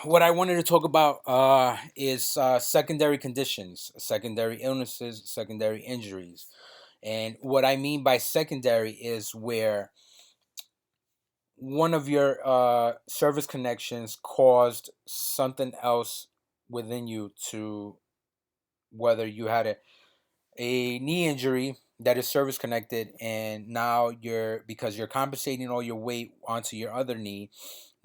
what I wanted to talk about is secondary conditions, secondary illnesses, secondary injuries. And what I mean by secondary is where one of your service connections caused something else within you to, whether you had a knee injury that is service connected, and now because you're compensating all your weight onto your other knee.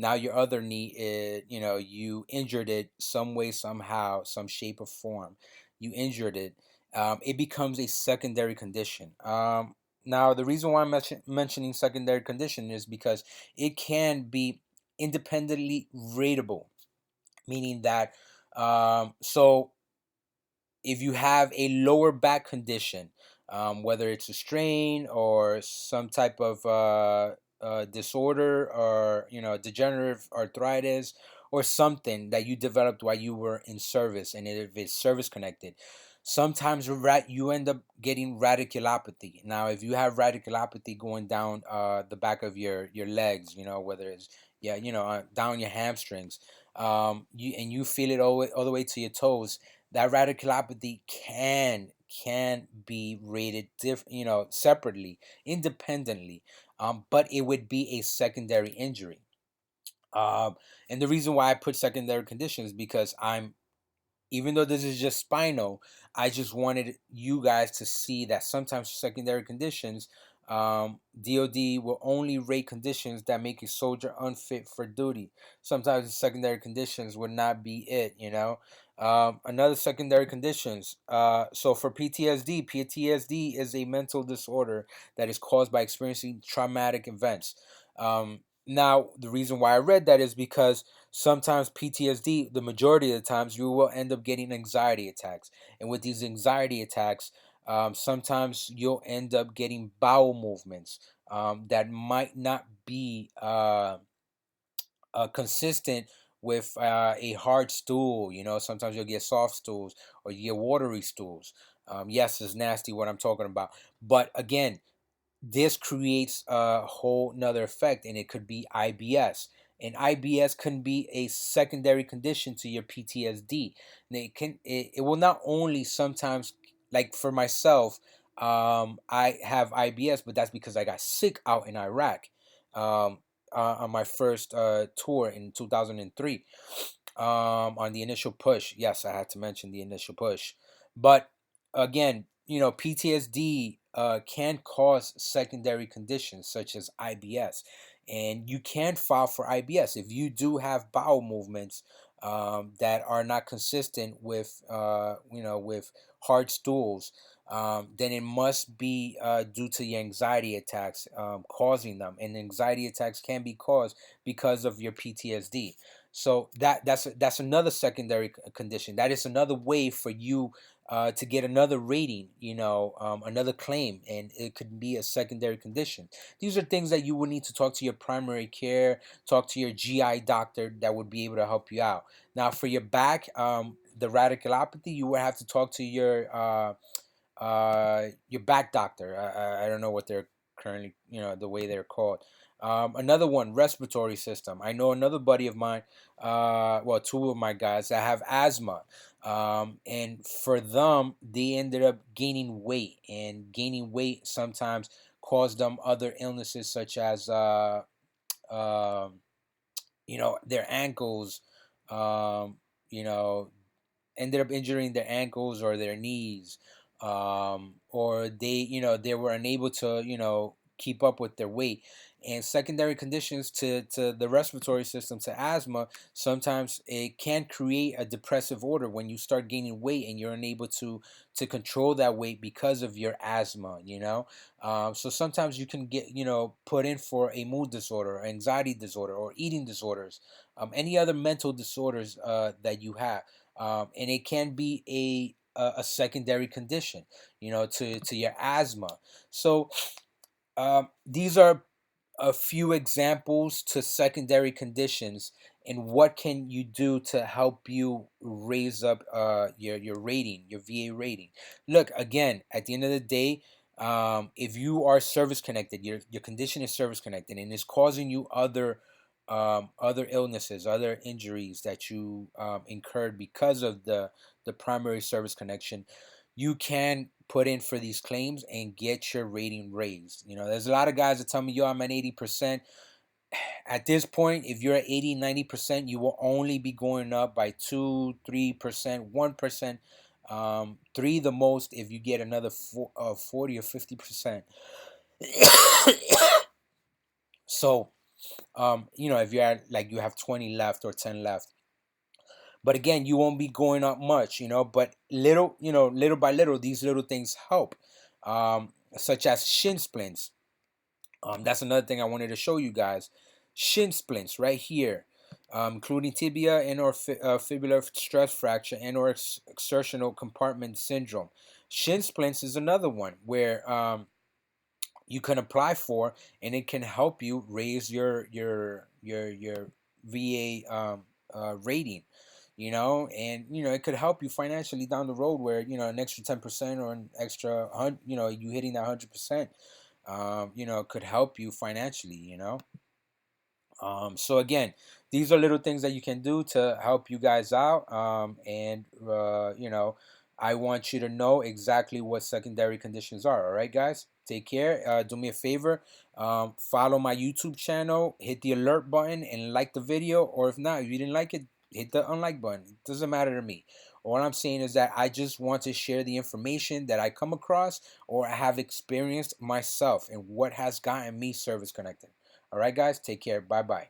Now your other knee is, you injured it some way, somehow, some shape or form. You injured it. It becomes a secondary condition. Now the reason why I'm mentioning secondary condition is because it can be independently rateable, meaning that so if you have a lower back condition, whether it's a strain or some type of disorder, or degenerative arthritis, or something that you developed while you were in service, and if it's service connected, sometimes you end up getting radiculopathy. Now, if you have radiculopathy going down the back of your legs, whether it's down your hamstrings, you feel it all the way to your toes, that radiculopathy can be rated separately, independently, but it would be a secondary injury. And the reason why I put secondary conditions, because even though this is just spinal, I just wanted you guys to see that sometimes secondary conditions, DOD will only rate conditions that make a soldier unfit for duty. Sometimes the secondary conditions would not be it. Another secondary conditions. So for PTSD is a mental disorder that is caused by experiencing traumatic events. Now, the reason why I read that is because sometimes PTSD, the majority of the times, you will end up getting anxiety attacks. And with these anxiety attacks, sometimes you'll end up getting bowel movements that might not be consistent with a hard stool. Sometimes you'll get soft stools, or you get watery stools. Yes, it's nasty what I'm talking about. But again, this creates a whole nother effect, and it could be IBS. And IBS can be a secondary condition to your PTSD. And it will not only sometimes, like for myself, I have IBS, but that's because I got sick out in Iraq, um, on my first tour in 2003, on the initial push. Yes, I had to mention the initial push. But again, PTSD can cause secondary conditions such as IBS, and you can file for IBS if you do have bowel movements that are not consistent with with hard stools. Then it must be due to the anxiety attacks causing them, and anxiety attacks can be caused because of your PTSD. So that's another secondary condition. That is another way for you to get another rating, another claim, and it could be a secondary condition. These are things that you would need to talk to your primary care, talk to your GI doctor that would be able to help you out. Now, for your back, the radiculopathy, you would have to talk to your back doctor. I don't know what they're currently, the way they're called. Another one, respiratory system. I know another buddy of mine, well, two of my guys that have asthma. And for them, they ended up gaining weight, and gaining weight sometimes caused them other illnesses such as, um, their ankles, um, you know, ended up injuring their ankles or their knees, or they were unable to keep up with their weight. And secondary conditions to the respiratory system, to asthma, sometimes it can create a depressive order when you start gaining weight and you're unable to control that weight because of your asthma. So sometimes you can get put in for a mood disorder, anxiety disorder, or eating disorders, any other mental disorders that you have, and it can be a secondary condition, to your asthma. So these are a few examples to secondary conditions, and what can you do to help you raise up your rating, your VA rating. Look, again, at the end of the day, if you are service connected, your condition is service connected, and it's causing you other other illnesses, other injuries that you incurred because of the primary service connection, you can put in for these claims and get your rating raised. You know, there's a lot of guys that tell me, yo, I'm at 80%. At this point, if you're at 80, 90%, you will only be going up by 2, 3%, 1%, 3 the most if you get another 40 or 50%. So, you know, if you're at, like, you have 20 left or 10 left. But again, you won't be going up much, you know, but little, you know, little by little, these little things help, such as shin splints. That's another thing I wanted to show you guys. Shin splints right here, including tibia and or fibular stress fracture and or exertional compartment syndrome. Shin splints is another one where you can apply for, and it can help you raise your VA rating, you know, and you know it could help you financially down the road, where you know an extra 10% or an extra you know, you hitting that 100%, you know, could help you financially, you know. So again, these are little things that you can do to help you guys out. And you know, I want you to know exactly what secondary conditions are. All right, guys, take care. Do me a favor, follow my YouTube channel, hit the alert button, and like the video. Or if not, if you didn't like it, hit the unlike button. It doesn't matter to me. All I'm saying is that I just want to share the information that I come across or I have experienced myself and what has gotten me service connected. All right, guys, take care. Bye bye.